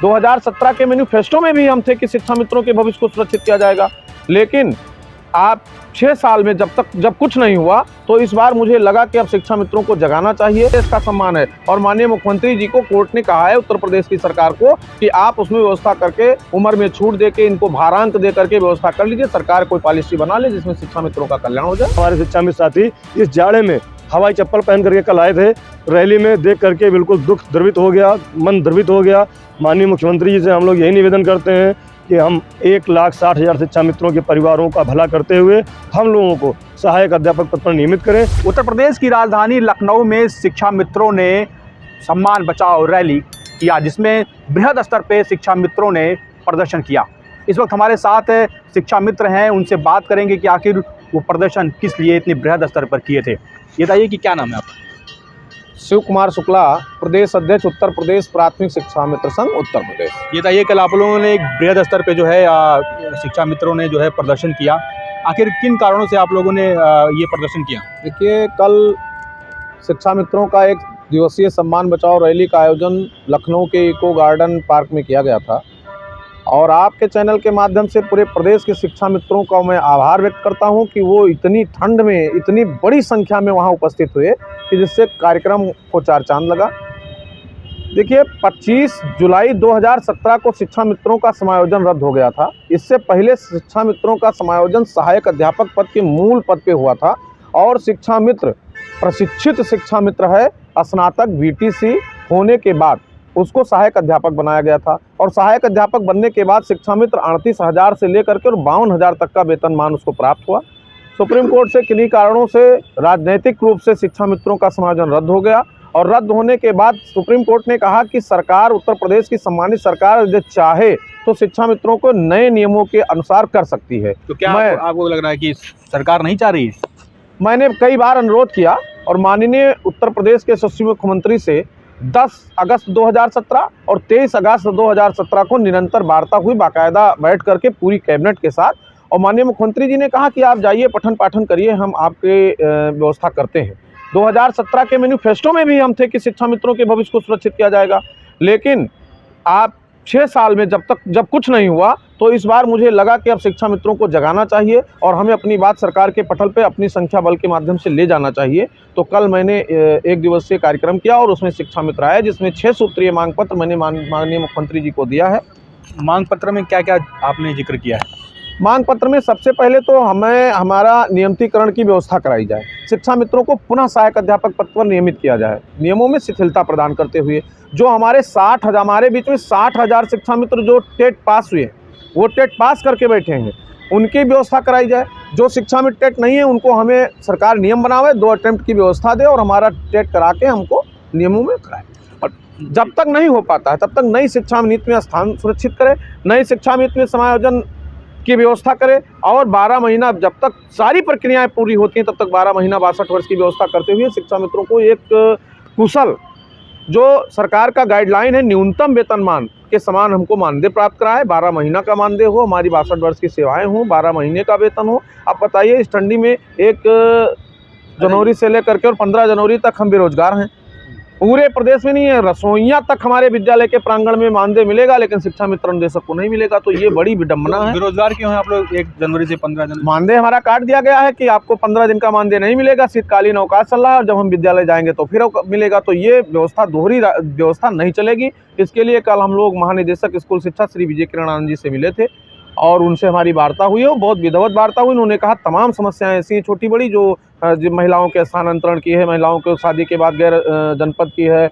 2017 के मैनिफेस्टो में भी हम थे कि शिक्षा मित्रों के भविष्य को सुरक्षित किया जाएगा, लेकिन आप 6 साल में जब कुछ नहीं हुआ तो इस बार मुझे लगा कि अब शिक्षा मित्रों को जगाना चाहिए। इसका सम्मान है और माननीय मुख्यमंत्री जी को कोर्ट ने कहा है उत्तर प्रदेश की सरकार को कि आप उसमें व्यवस्था करके उम्र में छूट देके इनको भारांक दे करके व्यवस्था कर लीजिए, सरकार कोई पॉलिसी बना ले जिसमें शिक्षा मित्रों का कल्याण हो जाए। हमारे शिक्षा मित्र साथी इस जाड़े में हवाई चप्पल पहन करके कल आए थे, रैली में देख करके बिल्कुल दुख द्रवित हो गया, मन द्रवित हो गया। माननीय मुख्यमंत्री जी से हम लोग यही निवेदन करते हैं कि हम 1,60,000 शिक्षा मित्रों के परिवारों का भला करते हुए हम लोगों को सहायक अध्यापक पद पर नियमित करें। उत्तर प्रदेश की राजधानी लखनऊ में शिक्षा मित्रों ने सम्मान बचाओ रैली किया, जिसमें बृहद स्तर पे शिक्षा मित्रों ने प्रदर्शन किया। इस वक्त हमारे साथ शिक्षा मित्र हैं, उनसे बात करेंगे कि आखिर वो प्रदर्शन किस लिए इतने बृहद स्तर पर किए थे। ये बताइए कि क्या नाम है आपका? शिव कुमार शुक्ला, प्रदेश अध्यक्ष उत्तर प्रदेश प्राथमिक शिक्षा मित्र संघ उत्तर प्रदेश। ये बताइए, कल आप लोगों ने एक बृहद स्तर पे जो है शिक्षा मित्रों ने जो है प्रदर्शन किया, आखिर किन कारणों से आप लोगों ने ये प्रदर्शन किया? देखिए, कल शिक्षा मित्रों का एक दिवसीय सम्मान बचाओ रैली का आयोजन लखनऊ के इको गार्डन पार्क में किया गया था और आपके चैनल के माध्यम से पूरे प्रदेश के शिक्षा मित्रों का मैं आभार व्यक्त करता हूं कि वो इतनी ठंड में इतनी बड़ी संख्या में वहां उपस्थित हुए कि जिससे कार्यक्रम को चार चांद लगा। देखिए, 25 जुलाई 2017 को शिक्षा मित्रों का समायोजन रद्द हो गया था। इससे पहले शिक्षा मित्रों का समायोजन सहायक अध्यापक पद के मूल पद पे हुआ था और शिक्षा मित्र प्रशिक्षित शिक्षा मित्र है, स्नातक बीटीसी होने के बाद उसको सहायक अध्यापक बनाया गया था और सहायक अध्यापक बनने के बाद शिक्षा मित्र 38,000 से लेकर के और 52,000 तक का वेतनमान उसको प्राप्त हुआ। सुप्रीम कोर्ट से किन्हीं कारणों से राजनीतिक रूप से शिक्षा मित्रों का समायोजन रद्द हो गया और रद्द होने के बाद सुप्रीम कोर्ट ने कहा कि सरकार, उत्तर प्रदेश की सम्मानित सरकार यदि चाहे तो शिक्षा मित्रों को नए नियमों के अनुसार कर सकती है। तो क्या आपको लग रहा है कि सरकार नहीं चाह रही है? मैंने कई बार अनुरोध किया और माननीय उत्तर प्रदेश के यशस्वी मुख्यमंत्री से 10 अगस्त 2017 और 23 अगस्त 2017 को निरंतर वार्ता हुई, बाकायदा बैठ करके पूरी कैबिनेट के साथ, और माननीय मुख्यमंत्री जी ने कहा कि आप जाइए पठन पाठन करिए, हम आपके व्यवस्था करते हैं। 2017 के मैनिफेस्टो में भी हम थे कि शिक्षा मित्रों के भविष्य को सुरक्षित किया जाएगा, लेकिन आप 6 साल में जब कुछ नहीं हुआ तो इस बार मुझे लगा कि अब शिक्षा मित्रों को जगाना चाहिए और हमें अपनी बात सरकार के पटल पे अपनी संख्या बल के माध्यम से ले जाना चाहिए। तो कल मैंने एक दिवसीय कार्यक्रम किया और उसमें शिक्षा मित्र आए, जिसमें 6 सूत्रीय मांग पत्र मैंने माननीय मुख्यमंत्री जी को दिया है। मांग पत्र में क्या क्या आपने जिक्र किया है? मांग पत्र में सबसे पहले तो हमें हमारा नियमितीकरण की व्यवस्था कराई जाए, शिक्षा मित्रों को पुनः सहायक अध्यापक पद पर नियमित किया जाए, नियमों में शिथिलता प्रदान करते हुए। जो हमारे बीच में 60,000 शिक्षा मित्र जो टेट पास हुए, वो टेट पास करके बैठे हैं, उनकी व्यवस्था कराई जाए। जो शिक्षा मित्र टेट नहीं है उनको हमें सरकार नियम बनावे, 2 अटेम्प्ट की व्यवस्था दे और हमारा टेट करा के हमको नियमों में कराए। और जब तक नहीं हो पाता है तब तक नई शिक्षा नीति में स्थान सुरक्षित करे, नई शिक्षा नीति में समायोजन की व्यवस्था करे और 12 महीना जब तक सारी प्रक्रियाएं पूरी होती हैं तब तक 12 महीना 62 वर्ष की व्यवस्था करते हुए शिक्षा मित्रों को एक कुशल, जो सरकार का गाइडलाइन है, न्यूनतम वेतनमान के समान हमको मानदेय प्राप्त कराए। 12 महीना का मानदेय हो, हमारी 62 वर्ष की सेवाएं हो, 12 महीने का वेतन हो। आप बताइए, इस ठंडी में 1 जनवरी से लेकर के और 15 जनवरी तक हम बेरोजगार हैं। पूरे प्रदेश में नहीं है, रसोइयां तक हमारे विद्यालय के प्रांगण में मानदेय मिलेगा, लेकिन शिक्षा मित्र अनुदेशक को नहीं मिलेगा। तो ये बड़ी विडंबना है। बेरोजगार क्यों हैं आप लोग? 1 जनवरी से 15 जनवरी मानदेय हमारा काट दिया गया है कि आपको 15 दिन का मानदेय नहीं मिलेगा, शीतकालीन अवकाश चल रहा है और जब हम विद्यालय जाएंगे तो फिर मिलेगा। तो ये व्यवस्था दोहरी व्यवस्था नहीं चलेगी। इसके लिए कल हम लोग महानिदेशक स्कूल शिक्षा श्री विजय किरण आनंद जी से मिले थे और उनसे हमारी वार्ता हुई है, बहुत विधिवत वार्ता हुई। उन्होंने कहा तमाम समस्याएं ऐसी हैं छोटी बड़ी जो महिलाओं के स्थानांतरण की है, महिलाओं को शादी के बाद गैर जनपद की है,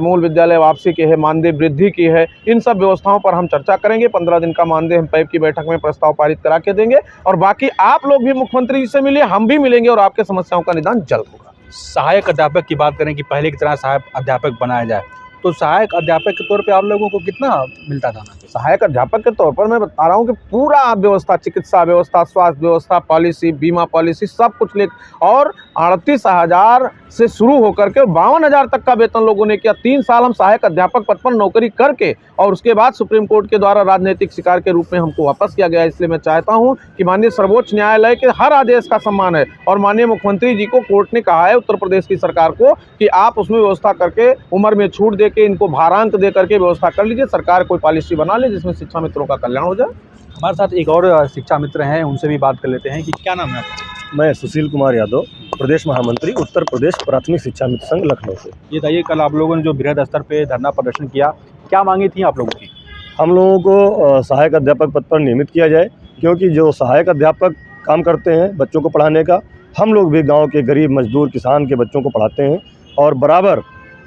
मूल विद्यालय वापसी की है, मानदेय वृद्धि की है, इन सब व्यवस्थाओं पर हम चर्चा करेंगे। 15 दिन का मानदेय हम पैब की बैठक में प्रस्ताव पारित करा के देंगे और बाकी आप लोग भी मुख्यमंत्री जी से मिलिए, हम भी मिलेंगे और आपके समस्याओं का निदान जल्द होगा। सहायक अध्यापक की बात करें कि पहले की तरह सहायक अध्यापक बनाया जाए, तो सहायक अध्यापक के तौर पे आप लोगों को कितना मिलता था? सहायक अध्यापक के तौर पर मैं बता रहा हूँ कि पूरा व्यवस्था, चिकित्सा व्यवस्था, स्वास्थ्य व्यवस्था, पॉलिसी, बीमा पॉलिसी, सब कुछ ले, और 38,000 से शुरू होकर के 52,000 तक का वेतन लोगों ने किया। 3 साल हम सहायक अध्यापक पद पर नौकरी करके, और उसके बाद सुप्रीम कोर्ट के द्वारा राजनीतिक शिकार के रूप में हमको वापस किया गया। इसलिए मैं चाहता हूँ कि माननीय सर्वोच्च न्यायालय के हर आदेश का सम्मान है, और माननीय मुख्यमंत्री जी को कोर्ट ने कहा है उत्तर प्रदेश की सरकार को कि आप उसमें व्यवस्था करके उम्र में छूट दे के, इनको भारांक दे करके व्यवस्था कर लीजिए। सरकार कोई पॉलिसी बना ले जिसमें शिक्षा मित्रों का कल्याण हो जाए। हमारे साथ एक और शिक्षा मित्र हैं, उनसे भी बात कर लेते हैं कि क्या नाम है आपका? मैं सुशील कुमार यादव, प्रदेश महामंत्री उत्तर प्रदेश प्राथमिक शिक्षा मित्र संघ लखनऊ से। ये बताइए, कल आप लोगों ने जो बृहद स्तर पे धरना प्रदर्शन किया, क्या मांगी थी आप लोगों की? हम लोगों को सहायक अध्यापक पद पर नियमित किया जाए, क्योंकि जो सहायक अध्यापक काम करते हैं बच्चों को पढ़ाने का, हम लोग भी गांव के गरीब मजदूर किसान के बच्चों को पढ़ाते हैं और बराबर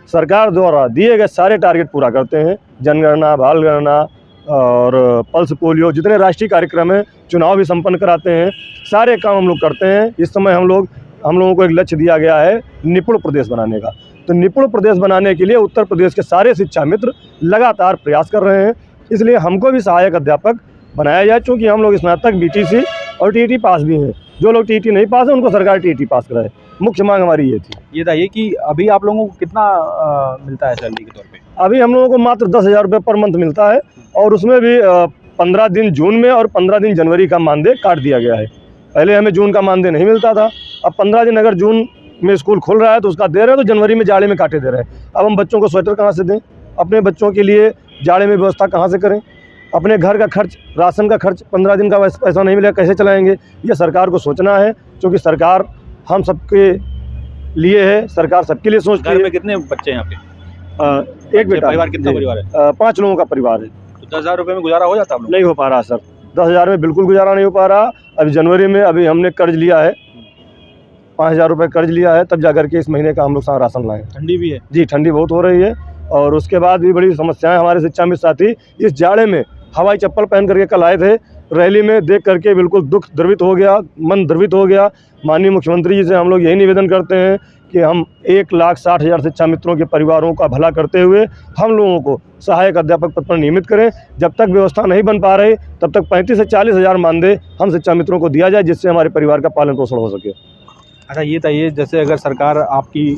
सरकार द्वारा दिए गए सारे टारगेट पूरा करते हैं। जनगणना, बाल गणना और पल्स पोलियो, जितने राष्ट्रीय कार्यक्रम हैं, चुनाव भी संपन्न कराते हैं, सारे काम हम लोग करते हैं। इस समय हम लोगों को एक लक्ष्य दिया गया है निपुण प्रदेश बनाने का। तो निपुण प्रदेश बनाने के लिए उत्तर प्रदेश के सारे शिक्षा मित्र लगातार प्रयास कर रहे हैं। इसलिए हमको भी सहायक अध्यापक बनाया जाए, चूँकि हम लोग स्नातक BTC और TET पास भी हैं। जो लोग TET नहीं पास हैं उनको सरकार TET पास कराए। मुख्य मांग हमारी ये थी। ये बताइए कि अभी आप लोगों को कितना मिलता है सैलरी के तौर पे? अभी हम लोगों को मात्र 10,000 रुपये पर मंथ मिलता है, और उसमें भी 15 दिन जून में और 15 दिन जनवरी का मानदेय काट दिया गया है। पहले हमें जून का मानदेय नहीं मिलता था, अब 15 दिन अगर जून में स्कूल खुल रहा है तो उसका दे रहे हैं, तो जनवरी में जाड़े में काटे दे रहे हैं। अब हम बच्चों को स्वेटर कहाँ से दें, अपने बच्चों के लिए जाड़े में व्यवस्था कहाँ से करें, अपने घर का खर्च, राशन का खर्च 15 दिन का पैसा नहीं मिलेगा, कैसे चलाएंगे? ये सरकार को सोचना है, क्योंकि सरकार हम सबके लिए है, सरकार सबके लिए सोचती है। घर में कितने बच्चे हैं आपके? एक बेटा। परिवार कितना परिवार है? 5 लोगों का परिवार है। तो 10,000 रुपये में गुजारा हो जाता है? नहीं हो पा रहा सर, 10,000 में बिल्कुल गुजारा नहीं हो पा रहा। अभी जनवरी में अभी हमने कर्ज लिया है, 5,000 रुपये कर्ज लिया है, तब जाकर के इस महीने का हम लोग राशन लाएँ। ठंडी भी है जी, ठंडी बहुत हो रही है, और उसके बाद भी बड़ी समस्याएं। हमारे शिक्षा मित्र साथी इस जाड़े में हवाई चप्पल पहन करके कल आए थे, रैली में देख करके बिल्कुल दुख द्रवित हो गया, मन द्रवित हो गया। माननीय मुख्यमंत्री जी से हम लोग यही निवेदन करते हैं कि हम 1,60,000 शिक्षा मित्रों के परिवारों का भला करते हुए हम लोगों को सहायक अध्यापक पद पर नियमित करें। जब तक व्यवस्था नहीं बन पा रही तब तक 35 से 40,000 मानदेय हम शिक्षा मित्रों को दिया जाए, जिससे हमारे परिवार का पालन पोषण हो सके। अच्छा, ये बताइए, जैसे अगर सरकार आपकी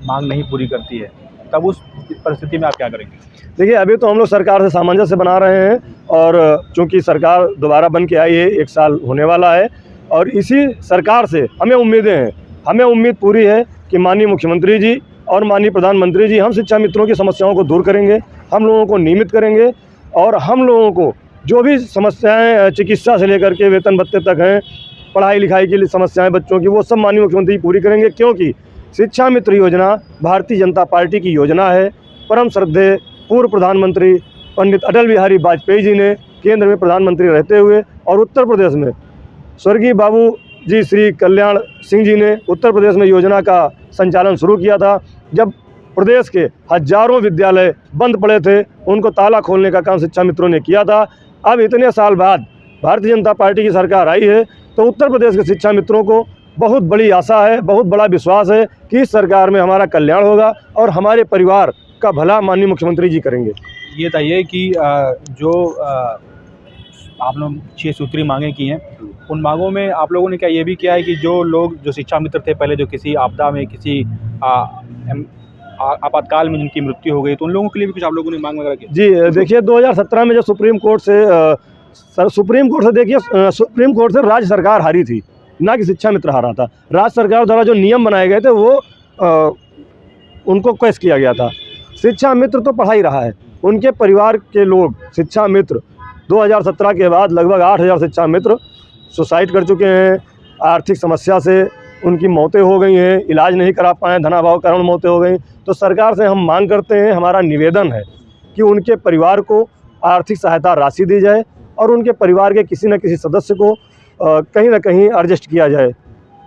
मांग नहीं पूरी करती है तब उस परिस्थिति में आप क्या करेंगे? देखिए, अभी तो हम लोग सरकार से सामंजस्य बना रहे हैं, और चूंकि सरकार दोबारा बन के आई है, 1 साल होने वाला है, और इसी सरकार से हमें उम्मीदें हैं। हमें उम्मीद पूरी है कि माननीय मुख्यमंत्री जी और माननीय प्रधानमंत्री जी हम शिक्षा मित्रों की समस्याओं को दूर करेंगे, हम लोगों को नियमित करेंगे, और हम लोगों को जो भी समस्याएं चिकित्सा से लेकर के वेतन भत्ते तक हैं, पढ़ाई लिखाई की समस्याएं बच्चों की, वो सब माननीय मुख्यमंत्री जी पूरी करेंगे। क्योंकि शिक्षा मित्र योजना भारतीय जनता पार्टी की योजना है। परम श्रद्धेय पूर्व प्रधानमंत्री पंडित अटल बिहारी वाजपेयी जी ने केंद्र में प्रधानमंत्री रहते हुए, और उत्तर प्रदेश में स्वर्गीय बाबू जी श्री कल्याण सिंह जी ने उत्तर प्रदेश में योजना का संचालन शुरू किया था। जब प्रदेश के हजारों विद्यालय बंद पड़े थे, उनको ताला खोलने का काम शिक्षा मित्रों ने किया था। अब इतने साल बाद भारतीय जनता पार्टी की सरकार आई है, तो उत्तर प्रदेश के शिक्षा मित्रों को बहुत बड़ी आशा है, बहुत बड़ा विश्वास है कि इस सरकार में हमारा कल्याण होगा और हमारे परिवार का भला माननीय मुख्यमंत्री जी करेंगे। ये बताइए कि जो आप लोग 6 सूत्री मांगें की हैं, उन मांगों में आप लोगों ने क्या ये भी किया है कि जो लोग जो शिक्षा मित्र थे पहले, जो किसी आपदा में, किसी आपातकाल में जिनकी मृत्यु हो गई, तो उन लोगों के लिए भी कुछ आप लोगों ने मांग वगैरह की? जी, देखिए 2017 में जो सुप्रीम कोर्ट से राज्य सरकार हारी थी, ना कि शिक्षा मित्र हारा था। राज्य सरकार द्वारा जो नियम बनाए गए थे वो उनको कैश किया गया था। शिक्षा मित्र तो पढ़ा ही रहा है, उनके परिवार के लोग शिक्षा मित्र 2017 के बाद लगभग 8,000 शिक्षा मित्र सुसाइड कर चुके हैं। आर्थिक समस्या से उनकी मौतें हो गई हैं, इलाज नहीं करा पाए, धनाभाव के कारण मौतें हो गई। तो सरकार से हम मांग करते हैं, हमारा निवेदन है कि उनके परिवार को आर्थिक सहायता राशि दी जाए, और उनके परिवार के किसी न किसी सदस्य को कहीं ना कहीं एडजस्ट किया जाए,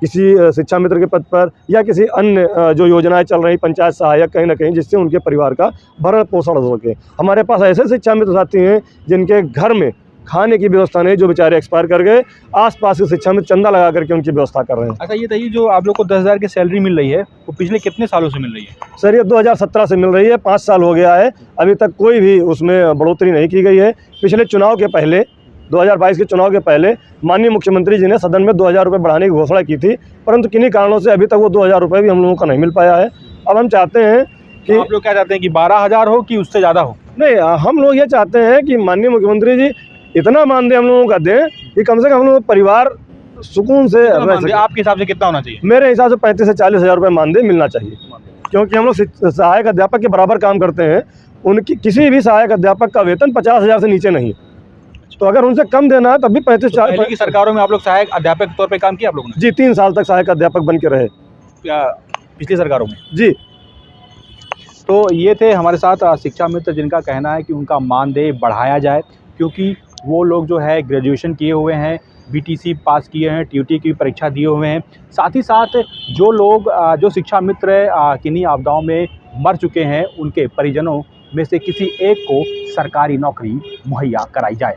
किसी शिक्षा मित्र के पद पर या किसी अन्य जो योजनाएं चल रही, पंचायत सहायक, कहीं ना कहीं, जिससे उनके परिवार का भरण पोषण हो सके। हमारे पास ऐसे शिक्षा मित्र साथी हैं जिनके घर में खाने की व्यवस्था नहीं, जो बेचारे एक्सपायर कर गए। आसपास की शिक्षा में चंदा लगा करके उनकी व्यवस्था कर रहे हैं। अच्छा, ये बताइए, जो आप लोग को 10,000 की सैलरी मिल रही है वो पिछले कितने सालों से मिल रही है? सर ये 2017 से मिल रही है, 5 साल हो गया है, अभी तक कोई भी उसमें बढ़ोतरी नहीं की गई है। पिछले चुनाव के पहले 2022 के चुनाव के पहले माननीय मुख्यमंत्री जी ने सदन में 2000 रुपये बढ़ाने की घोषणा की थी, परंतु किन्हीं कारणों से अभी तक वो 2000 रुपये भी हम लोगों को नहीं मिल पाया है। अब हम चाहते हैं कि आप लोग क्या चाहते हैं कि 12,000 हो कि उससे ज़्यादा हो? नहीं, हम लोग ये चाहते हैं कि माननीय मुख्यमंत्री जी इतना मानदेय हम लोगों का दें कि कम से कम हम लोग परिवार सुकून से रह सकें। आपके हिसाब से कितना होना चाहिए? मेरे हिसाब से 35 से 40 हज़ार रुपये मानदेय मिलना चाहिए, क्योंकि हम लोग सहायक अध्यापक के बराबर काम करते हैं। उनकी किसी भी सहायक अध्यापक का वेतन 50,000 से नीचे नहीं है, तो अगर उनसे कम देना है तब भी 35-40। पहले की सरकारों में आप लोग सहायक अध्यापक के तौर पे काम किया आप लोगों ने? जी, 3 साल तक सहायक अध्यापक बन के रहे। क्या पिछली सरकारों में? जी। तो ये थे हमारे साथ शिक्षा मित्र, जिनका कहना है कि उनका मानदेय बढ़ाया जाए, क्योंकि वो लोग जो है ग्रेजुएशन किए हुए हैं, बीटीसी पास किए हैं, टीयूटी की परीक्षा दिए हुए हैं। साथ ही साथ जो लोग जो शिक्षा मित्र किन्हीं आपदाओं में मर चुके हैं, उनके परिजनों में से किसी एक को सरकारी नौकरी मुहैया कराई जाए।